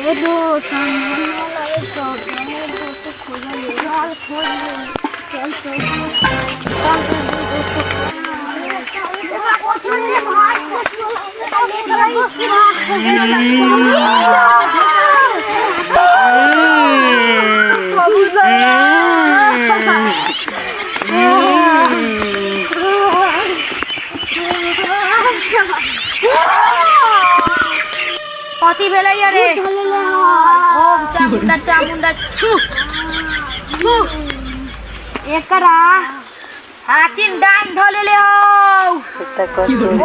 ये दो सामान वाला एक शॉप है दोस्त खोला ये लाल खोल चल चल कथी भेलै रे ओम चामुंडा चामुंडा छू छू एकरा हाथिन डांग धलेले हो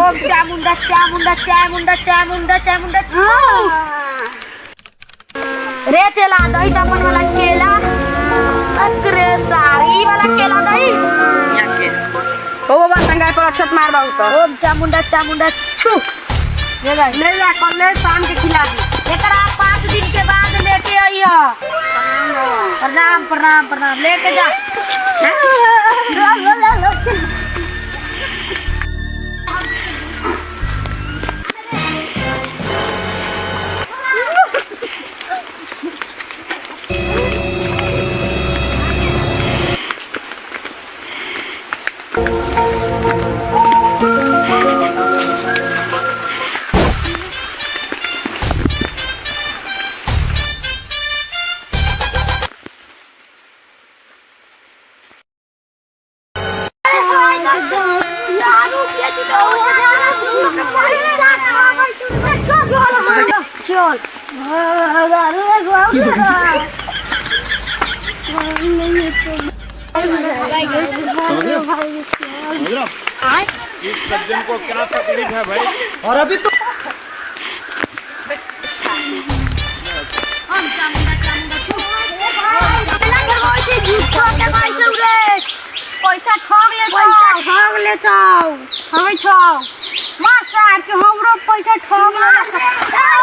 ओम चामुंडा चामुंडा चामुंडा चामुंडा चामुंडा छू रे चला दही दमन वाला केला अरे सारी वाला केला दही ओ बाबा संगाय पर अक्षत मार बाऊ तो ओम चामुंडा चामुंडा छू ले जा कल ले शाम के खिला दी एकरा 5 दिन के बाद लेके आइयो प्रणाम प्रणाम प्रणाम लेके जा चल इस सज्जन को क्या तकलीफ है भाई? और अभी तो पैसा ठग लेता हमें छो मार सार के हमरो पैसा ठग ले